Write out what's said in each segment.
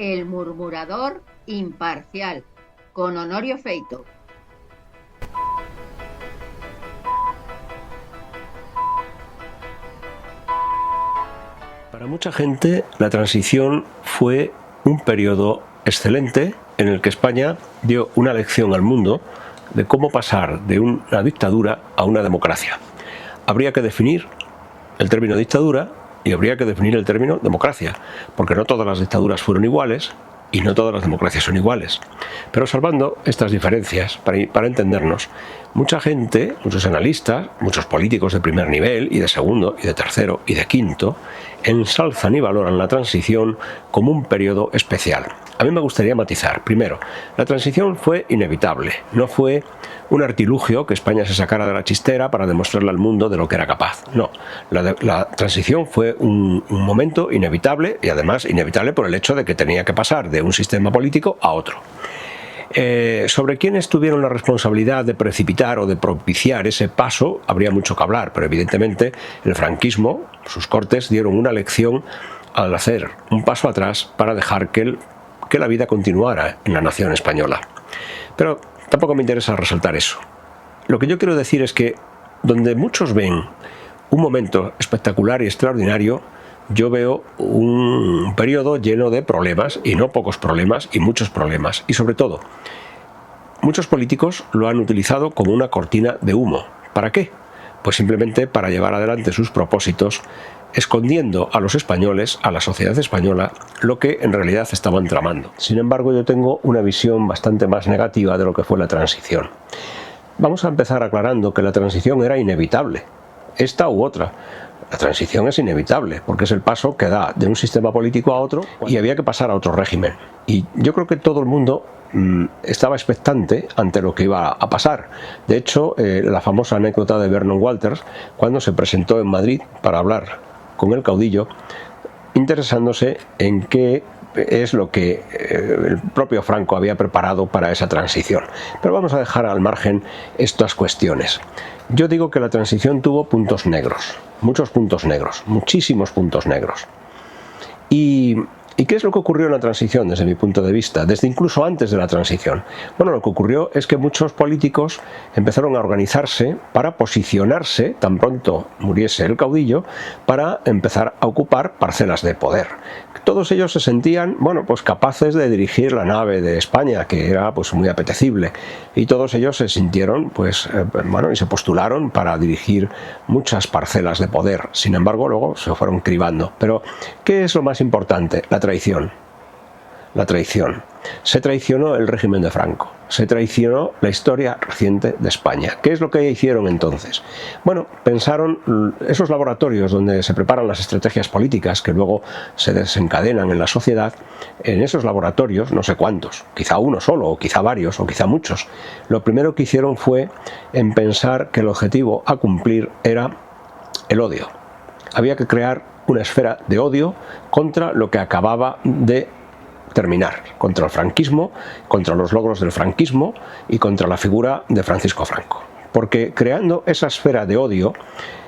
El murmurador imparcial, con Honorio Feito. Para mucha gente, la transición fue un periodo excelente en el que España dio una lección al mundo de cómo pasar de una dictadura a una democracia. Habría que definir el término dictadura y habría que definir el término democracia, porque no todas las dictaduras fueron iguales y no todas las democracias son iguales. Pero salvando estas diferencias, para entendernos, mucha gente, muchos analistas, muchos políticos de primer nivel y de segundo y de tercero y de quinto, ensalzan y valoran la transición como un periodo especial. A mí me gustaría matizar. Primero, la transición fue inevitable, no fue un artilugio que España se sacara de la chistera para demostrarle al mundo de lo que era capaz. No, la transición fue un momento inevitable y además inevitable por el hecho de que tenía que pasar de un sistema político a otro. Sobre quiénes tuvieron la responsabilidad de precipitar o de propiciar ese paso habría mucho que hablar, pero evidentemente el franquismo, sus cortes, dieron una lección al hacer un paso atrás para dejar que la vida continuara en la nación española. Pero tampoco me interesa resaltar eso. Lo que yo quiero decir es que donde muchos ven un momento espectacular y extraordinario, yo veo un periodo lleno de problemas, y no pocos problemas, y muchos problemas. Y sobre todo, muchos políticos lo han utilizado como una cortina de humo. ¿Para qué? Pues simplemente para llevar adelante sus propósitos, escondiendo a los españoles, a la sociedad española, lo que en realidad estaban tramando. Sin embargo, yo tengo una visión bastante más negativa de lo que fue la transición. Vamos a empezar aclarando que la transición era inevitable, esta u otra. La transición es inevitable, porque es el paso que da de un sistema político a otro y había que pasar a otro régimen. Y yo creo que todo el mundo estaba expectante ante lo que iba a pasar. De hecho, la famosa anécdota de Vernon Walters, cuando se presentó en Madrid para hablar con el caudillo, interesándose en qué es lo que el propio Franco había preparado para esa transición. Pero vamos a dejar al margen estas cuestiones. Yo digo que la transición tuvo puntos negros, muchos puntos negros, muchísimos puntos negros. ¿Y qué es lo que ocurrió en la transición desde mi punto de vista, desde incluso antes de la transición? Bueno, lo que ocurrió es que muchos políticos empezaron a organizarse para posicionarse, tan pronto muriese el caudillo, para empezar a ocupar parcelas de poder. Todos ellos se sentían, bueno, pues capaces de dirigir la nave de España, que era pues muy apetecible, y todos ellos se sintieron, pues, bueno, y se postularon para dirigir muchas parcelas de poder. Sin embargo, luego se fueron cribando. Pero, ¿qué es lo más importante? La traición. La traición. Se traicionó el régimen de Franco, se traicionó la historia reciente de España. ¿Qué es lo que hicieron entonces? Bueno, pensaron esos laboratorios donde se preparan las estrategias políticas que luego se desencadenan en la sociedad. En esos laboratorios, no sé cuántos, quizá uno solo, o quizá varios, o quizá muchos, lo primero que hicieron fue en pensar que el objetivo a cumplir era el odio. Había que crear una esfera de odio contra lo que acababa de terminar, contra el franquismo, contra los logros del franquismo y contra la figura de Francisco Franco. Porque creando esa esfera de odio,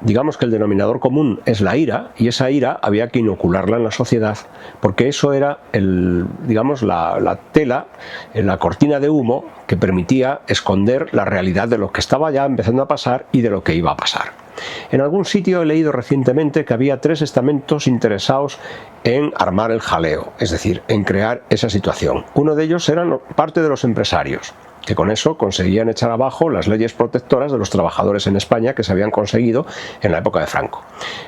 digamos que el denominador común es la ira, y esa ira había que inocularla en la sociedad, porque eso era la tela, la cortina de humo que permitía esconder la realidad de lo que estaba ya empezando a pasar y de lo que iba a pasar. En algún sitio he leído recientemente que había 3 estamentos interesados en armar el jaleo, es decir, en crear esa situación. Uno de ellos eran parte de los empresarios, que con eso conseguían echar abajo las leyes protectoras de los trabajadores en España que se habían conseguido en la época de Franco.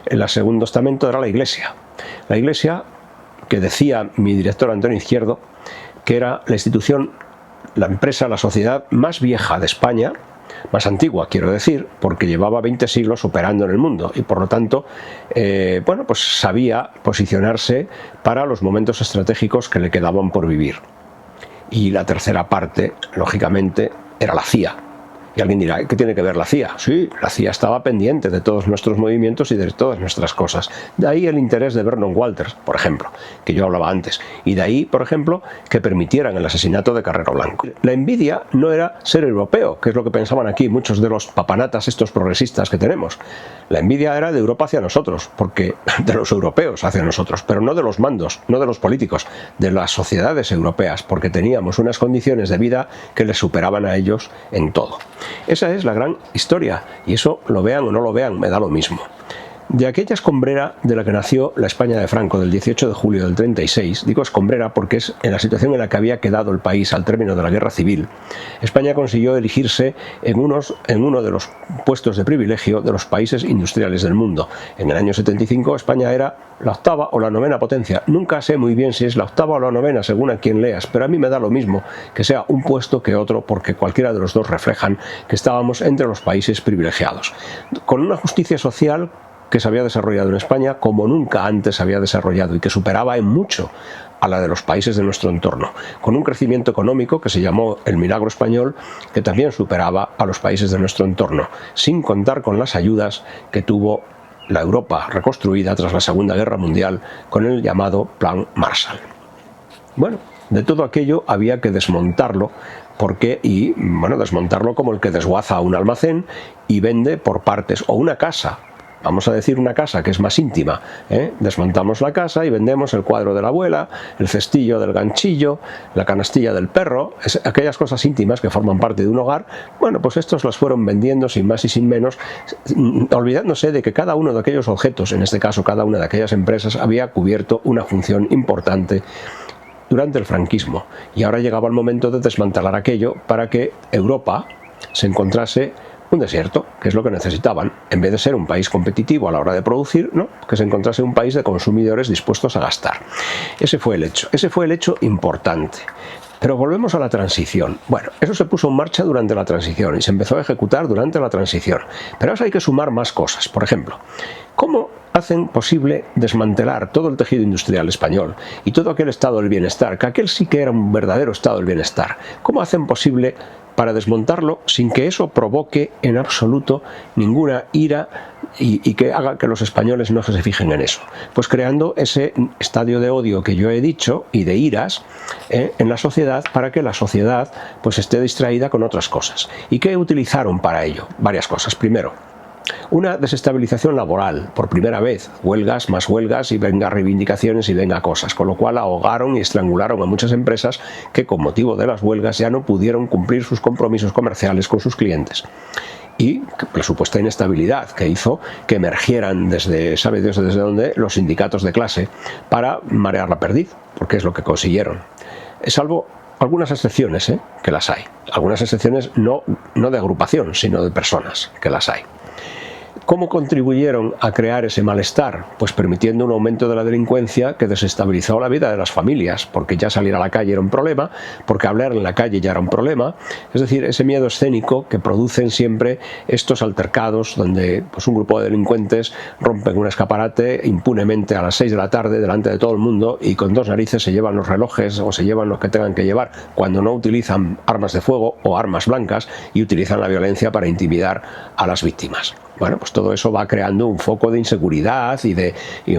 El segundo estamento era la Iglesia. La Iglesia, que decía mi director Antonio Izquierdo, que era la institución, la empresa, la sociedad más vieja de España, más antigua quiero decir, porque llevaba 20 siglos operando en el mundo y por lo tanto pues sabía posicionarse para los momentos estratégicos que le quedaban por vivir. Y la tercera parte, lógicamente, era la CIA. Y alguien dirá, ¿qué tiene que ver la CIA? Sí, la CIA estaba pendiente de todos nuestros movimientos y de todas nuestras cosas. De ahí el interés de Vernon Walters, por ejemplo, que yo hablaba antes. Y de ahí, por ejemplo, que permitieran el asesinato de Carrero Blanco. La envidia no era ser europeo, que es lo que pensaban aquí muchos de los papanatas estos progresistas que tenemos. La envidia era de Europa hacia nosotros, porque de los europeos hacia nosotros, pero no de los mandos, no de los políticos, de las sociedades europeas, porque teníamos unas condiciones de vida que les superaban a ellos en todo. Esa es la gran historia, y eso lo vean o no lo vean, me da lo mismo. De aquella escombrera de la que nació la España de Franco del 18 de julio del 36, digo escombrera porque es en la situación en la que había quedado el país al término de la guerra civil, España consiguió erigirse en uno de los puestos de privilegio de los países industriales del mundo. En el año 75 España era la octava o la novena potencia. Nunca sé muy bien si es la octava o la novena según a quien leas, pero a mí me da lo mismo que sea un puesto que otro, porque cualquiera de los dos reflejan que estábamos entre los países privilegiados. Con una justicia social que se había desarrollado en España como nunca antes se había desarrollado y que superaba en mucho a la de los países de nuestro entorno, con un crecimiento económico que se llamó el milagro español, que también superaba a los países de nuestro entorno, sin contar con las ayudas que tuvo la Europa reconstruida tras la Segunda Guerra Mundial con el llamado Plan Marshall. Bueno, de todo aquello había que desmontarlo, desmontarlo como el que desguaza un almacén y vende por partes, o una casa. Vamos a decir una casa que es más íntima, Desmontamos la casa y vendemos el cuadro de la abuela, el cestillo del ganchillo, la canastilla del perro, aquellas cosas íntimas que forman parte de un hogar. Bueno, pues estos las fueron vendiendo sin más y sin menos, olvidándose de que cada uno de aquellos objetos, en este caso cada una de aquellas empresas, había cubierto una función importante durante el franquismo. Y ahora llegaba el momento de desmantelar aquello para que Europa se encontrase un desierto, que es lo que necesitaban, en vez de ser un país competitivo a la hora de producir, ¿no? Que se encontrase un país de consumidores dispuestos a gastar. Ese fue el hecho importante. Pero volvemos a la transición. Bueno, eso se puso en marcha durante la transición y se empezó a ejecutar durante la transición. Pero ahora hay que sumar más cosas. Por ejemplo, ¿cómo hacen posible desmantelar todo el tejido industrial español y todo aquel estado del bienestar, que aquel sí que era un verdadero estado del bienestar? ¿Cómo hacen posible para desmontarlo sin que eso provoque en absoluto ninguna ira y que haga que los españoles no se fijen en eso? Pues creando ese estadio de odio que yo he dicho y de iras en la sociedad, para que la sociedad pues esté distraída con otras cosas. ¿Y qué utilizaron para ello? Varias cosas. Primero, una desestabilización laboral, por primera vez, huelgas, más huelgas y venga reivindicaciones y venga cosas, con lo cual ahogaron y estrangularon a muchas empresas que con motivo de las huelgas ya no pudieron cumplir sus compromisos comerciales con sus clientes. Y la supuesta inestabilidad que hizo que emergieran sabe Dios desde dónde, los sindicatos de clase para marear la perdiz, porque es lo que consiguieron. Salvo algunas excepciones, que las hay. Algunas excepciones no de agrupación, sino de personas, que las hay. ¿Cómo contribuyeron a crear ese malestar? Pues permitiendo un aumento de la delincuencia que desestabilizó la vida de las familias, porque ya salir a la calle era un problema, porque hablar en la calle ya era un problema. Es decir, ese miedo escénico que producen siempre estos altercados donde pues, un grupo de delincuentes rompen un escaparate impunemente a las 6 de la tarde delante de todo el mundo y con dos narices se llevan los relojes o se llevan los que tengan que llevar, cuando no utilizan armas de fuego o armas blancas y utilizan la violencia para intimidar a las víctimas. Bueno, pues todo eso va creando un foco de inseguridad y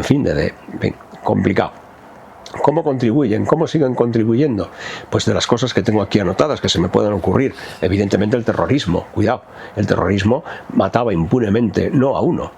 complicado. ¿Cómo contribuyen? ¿Cómo siguen contribuyendo? Pues de las cosas que tengo aquí anotadas, que se me pueden ocurrir. Evidentemente el terrorismo. Cuidado, el terrorismo mataba impunemente, no a uno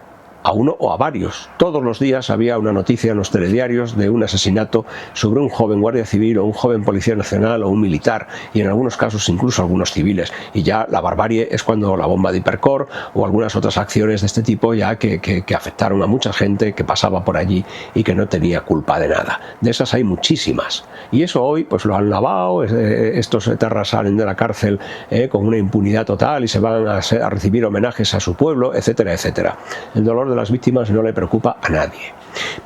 o a varios. Todos los días había una noticia en los telediarios de un asesinato sobre un joven guardia civil o un joven policía nacional o un militar, y en algunos casos incluso algunos civiles. Y ya la barbarie es cuando la bomba de Hipercor o algunas otras acciones de este tipo ya que afectaron a mucha gente que pasaba por allí y que no tenía culpa de nada. De esas hay muchísimas. Y eso hoy pues lo han lavado, estos etarras salen de la cárcel con una impunidad total y se van a recibir homenajes a su pueblo, etcétera, etcétera. El dolor de las víctimas no le preocupa a nadie.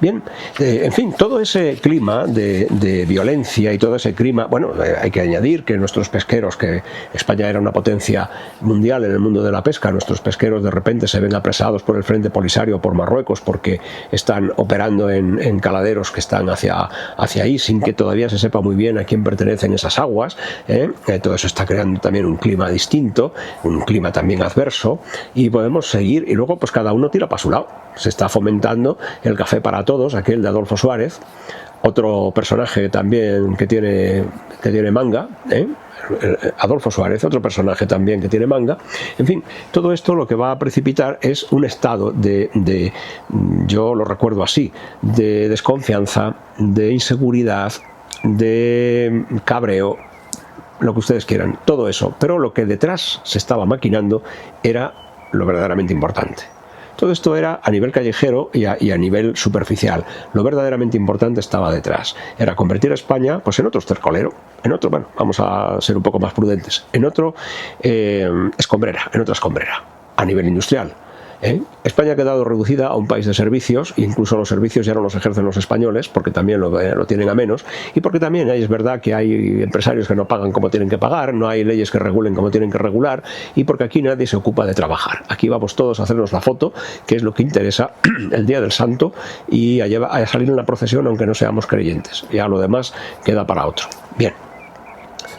Bien, en fin, todo ese clima de violencia y todo ese clima, bueno, hay que añadir que nuestros pesqueros, que España era una potencia mundial en el mundo de la pesca, nuestros pesqueros de repente se ven apresados por el Frente Polisario, por Marruecos, porque están operando en caladeros que están hacia ahí, sin que todavía se sepa muy bien a quién pertenecen esas aguas. Todo eso está creando también un clima distinto, un clima también adverso, y podemos seguir, y luego pues cada uno tira para su lado. lado, se está fomentando el café para todos, aquel de Adolfo Suárez, otro personaje también que tiene manga, Adolfo Suárez, otro personaje también que tiene manga. En fin, todo esto lo que va a precipitar es un estado yo lo recuerdo así, de desconfianza, de inseguridad, de cabreo, lo que ustedes quieran, todo eso. Pero lo que detrás se estaba maquinando era lo verdaderamente importante. Todo esto era a nivel callejero y a nivel superficial. Lo verdaderamente importante estaba detrás. Era convertir a España pues en otro estercolero, en otro, bueno, vamos a ser un poco más prudentes, en otro escombrera, en otra escombrera, a nivel industrial. España ha quedado reducida a un país de servicios, incluso los servicios ya no los ejercen los españoles, porque también lo tienen a menos, y porque también es verdad que hay empresarios que no pagan como tienen que pagar, no hay leyes que regulen como tienen que regular, y porque aquí nadie se ocupa de trabajar. Aquí vamos todos a hacernos la foto, que es lo que interesa el día del santo, y a salir en la procesión aunque no seamos creyentes. Ya lo demás queda para otro. Bien,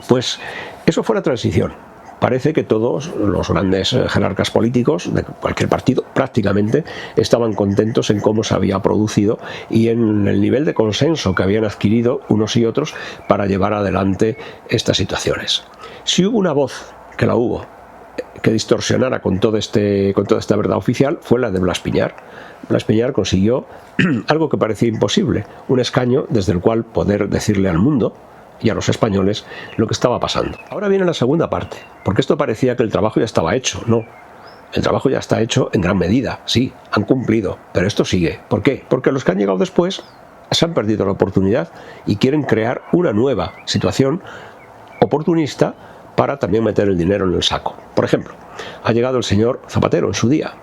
pues eso fue la transición. Parece que todos los grandes jerarcas políticos de cualquier partido prácticamente estaban contentos en cómo se había producido y en el nivel de consenso que habían adquirido unos y otros para llevar adelante estas situaciones. Si hubo una voz, que la hubo, que distorsionara con toda esta verdad oficial, fue la de Blas Piñar. Blas Piñar consiguió algo que parecía imposible, un escaño desde el cual poder decirle al mundo y a los españoles lo que estaba pasando. Ahora viene la segunda parte, porque esto parecía que el trabajo ya estaba hecho. No, el trabajo ya está hecho en gran medida, sí, han cumplido, pero esto sigue. ¿Por qué? Porque los que han llegado después se han perdido la oportunidad y quieren crear una nueva situación oportunista para también meter el dinero en el saco. Por ejemplo, ha llegado el señor Zapatero en su día.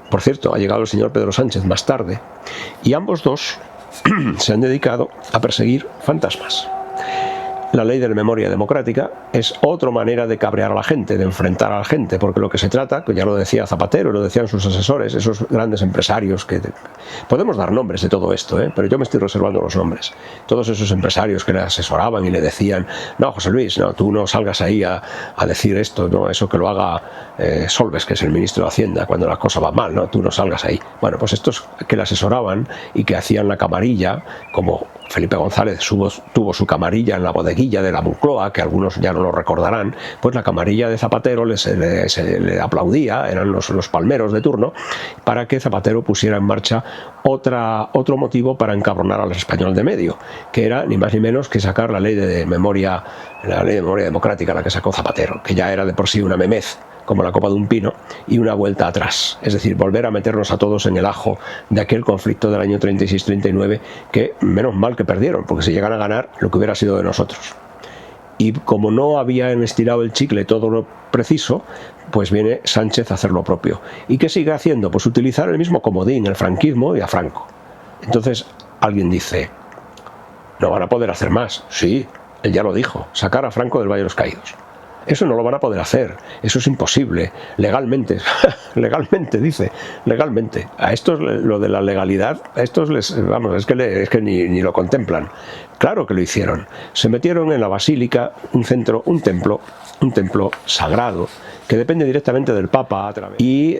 Por cierto, ha llegado el señor Pedro Sánchez más tarde. Y ambos dos se han dedicado a perseguir fantasmas. La ley de la memoria democrática es otra manera de cabrear a la gente, de enfrentar a la gente, porque lo que se trata, que ya lo decía Zapatero, lo decían sus asesores, esos grandes empresarios que... Podemos dar nombres de todo esto, pero yo me estoy reservando los nombres. Todos esos empresarios que le asesoraban y le decían, no, José Luis, no, tú no salgas ahí a decir esto, no, eso que lo haga Solbes, que es el ministro de Hacienda, cuando la cosa va mal, no, tú no salgas ahí. Bueno, pues estos que le asesoraban y que hacían la camarilla, como Felipe González tuvo su camarilla en la bodeguilla de la Moncloa, que algunos ya no lo recordarán, pues la camarilla de Zapatero le aplaudía, eran los palmeros de turno, para que Zapatero pusiera en marcha otro motivo para encabronar al español de medio, que era ni más ni menos que sacar la ley de memoria democrática, la que sacó Zapatero, que ya era de por sí una memez, como la copa de un pino, y una vuelta atrás, es decir, volver a meternos a todos en el ajo de aquel conflicto del año 36-39, que menos mal que perdieron, porque si llegan a ganar, lo que hubiera sido de nosotros. Y como no habían estirado el chicle todo lo preciso, pues viene Sánchez a hacer lo propio. ¿Y qué sigue haciendo? Pues utilizar el mismo comodín, el franquismo y a Franco. Entonces alguien dice, no van a poder hacer más. Sí, él ya lo dijo, sacar a Franco del Valle de los Caídos. Eso no lo van a poder hacer, eso es imposible, legalmente, dice, legalmente. A estos, lo de la legalidad, a estos es que ni lo contemplan. Claro que lo hicieron. Se metieron en la basílica, un templo sagrado, que depende directamente del Papa, y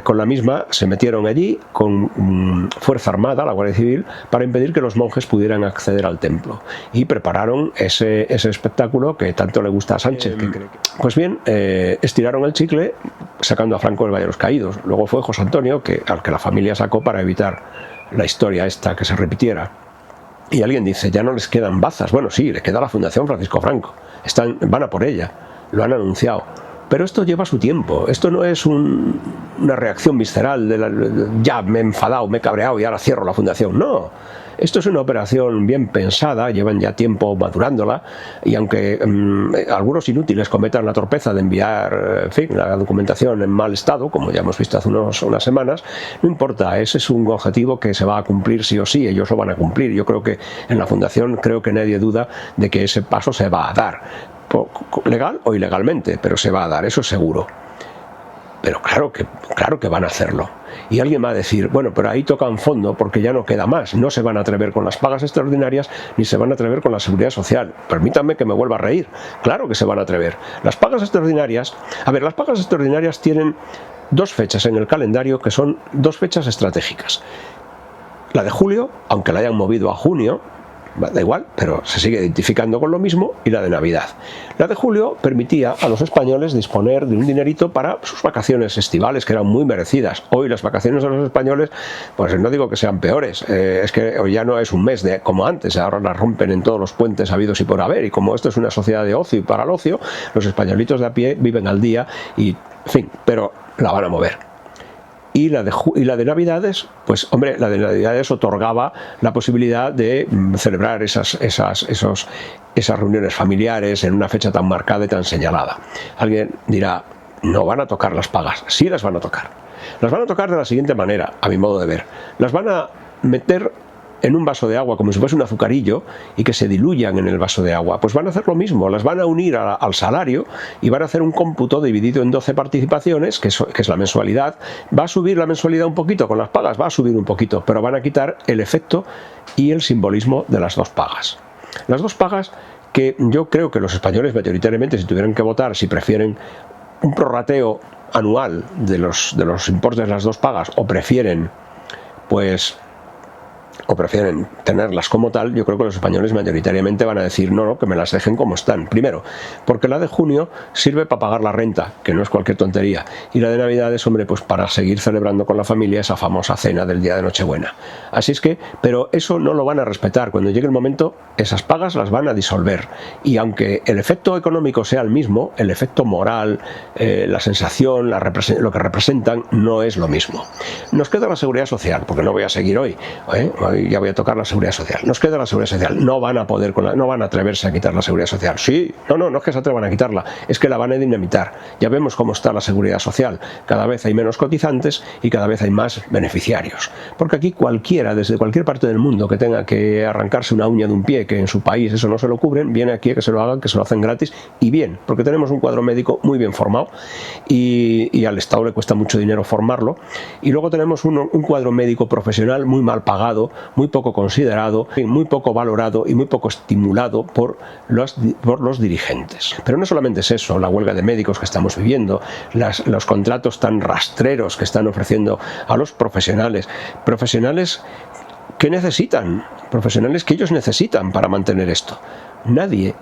con la misma se metieron allí con fuerza armada, la Guardia Civil, para impedir que los monjes pudieran acceder al templo, y prepararon ese espectáculo que tanto le gusta a Sánchez. Pues bien, estiraron el chicle sacando a Franco del Valle de los Caídos. Luego fue José Antonio al que la familia sacó para evitar la historia esta que se repitiera. Y alguien dice, ya no les quedan bazas. Bueno, sí, le queda la Fundación Francisco Franco, van a por ella, lo han anunciado. Pero esto lleva su tiempo, esto no es una reacción visceral ya me he enfadado, me he cabreado y ahora cierro la fundación. No, esto es una operación bien pensada, llevan ya tiempo madurándola, y aunque algunos inútiles cometan la torpeza de enviar la documentación en mal estado, como ya hemos visto hace unas semanas, no importa, ese es un objetivo que se va a cumplir sí o sí, ellos lo van a cumplir. Yo creo que en la fundación nadie duda de que ese paso se va a dar. Legal o ilegalmente, pero se va a dar, eso es seguro. Pero claro que van a hacerlo. Y alguien va a decir, bueno, pero ahí tocan fondo porque ya no queda más. No se van a atrever con las pagas extraordinarias ni se van a atrever con la seguridad social. Permítanme que me vuelva a reír. Claro que se van a atrever. Las pagas extraordinarias... A ver, las pagas extraordinarias tienen dos fechas en el calendario que son dos fechas estratégicas. La de julio, aunque la hayan movido a junio, da igual, pero se sigue identificando con lo mismo, y la de Navidad. La de julio permitía a los españoles disponer de un dinerito para sus vacaciones estivales, que eran muy merecidas. Hoy las vacaciones de los españoles, pues no digo que sean peores, es que hoy ya no es un mes como antes, ahora las rompen en todos los puentes habidos y por haber, y como esto es una sociedad de ocio y para el ocio, los españolitos de a pie viven al día y, en fin, pero la van a mover. Y la de Navidades, pues hombre, la de Navidades otorgaba la posibilidad de celebrar esas reuniones familiares en una fecha tan marcada y tan señalada. Alguien dirá, no van a tocar las pagas. Sí las van a tocar. Las van a tocar de la siguiente manera, a mi modo de ver. Las van a meter en un vaso de agua como si fuese un azucarillo y que se diluyan en el vaso de agua. Pues van a hacer lo mismo, las van a unir al salario y van a hacer un cómputo dividido en 12 participaciones, que es la mensualidad. Va a subir la mensualidad un poquito, con las pagas va a subir un poquito, pero van a quitar el efecto y el simbolismo de las dos pagas. Las dos pagas que yo creo que los españoles mayoritariamente, si tuvieran que votar, si prefieren un prorrateo anual de los importes de las dos pagas o prefieren tenerlas como tal, yo creo que los españoles mayoritariamente van a decir no, que me las dejen como están. Primero, porque la de junio sirve para pagar la renta, que no es cualquier tontería, y la de Navidades, hombre, pues para seguir celebrando con la familia esa famosa cena del día de Nochebuena. Así es que, pero eso no lo van a respetar. Cuando llegue el momento, esas pagas las van a disolver, y aunque el efecto económico sea el mismo, el efecto moral, la sensación, lo que representan, no es lo mismo. Nos queda la seguridad social, porque no voy a seguir hoy, ya voy a tocar la seguridad social. Nos queda la seguridad social. No van a poder, no van a atreverse a quitar la seguridad social. Sí, no es que se atrevan a quitarla, es que la van a dinamitar. Ya vemos cómo está la seguridad social. Cada vez hay menos cotizantes y cada vez hay más beneficiarios. Porque aquí cualquiera, desde cualquier parte del mundo que tenga que arrancarse una uña de un pie, que en su país eso no se lo cubren, viene aquí a que se lo hagan, que se lo hacen gratis y bien, porque tenemos un cuadro médico muy bien formado y al Estado le cuesta mucho dinero formarlo. Y luego tenemos un cuadro médico profesional muy mal pagado, muy poco considerado, muy poco valorado y muy poco estimulado por los dirigentes. Pero no solamente es eso, la huelga de médicos que estamos viviendo, los contratos tan rastreros que están ofreciendo a los profesionales que necesitan, profesionales que ellos necesitan para mantener esto. Nadie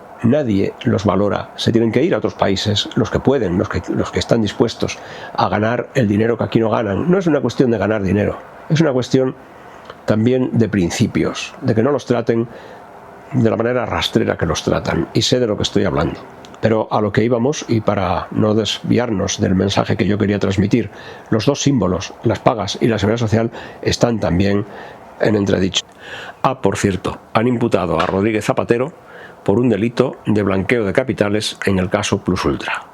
los valora. Se tienen que ir a otros países, los que pueden, los que están dispuestos a ganar el dinero que aquí no ganan. No es una cuestión de ganar dinero, es una cuestión también de principios, de que no los traten de la manera rastrera que los tratan, y sé de lo que estoy hablando. Pero a lo que íbamos, y para no desviarnos del mensaje que yo quería transmitir, los dos símbolos, las pagas y la seguridad social, están también en entredicho. Por cierto, han imputado a Rodríguez Zapatero por un delito de blanqueo de capitales en el caso Plus Ultra.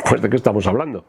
Pues ¿de qué estamos hablando?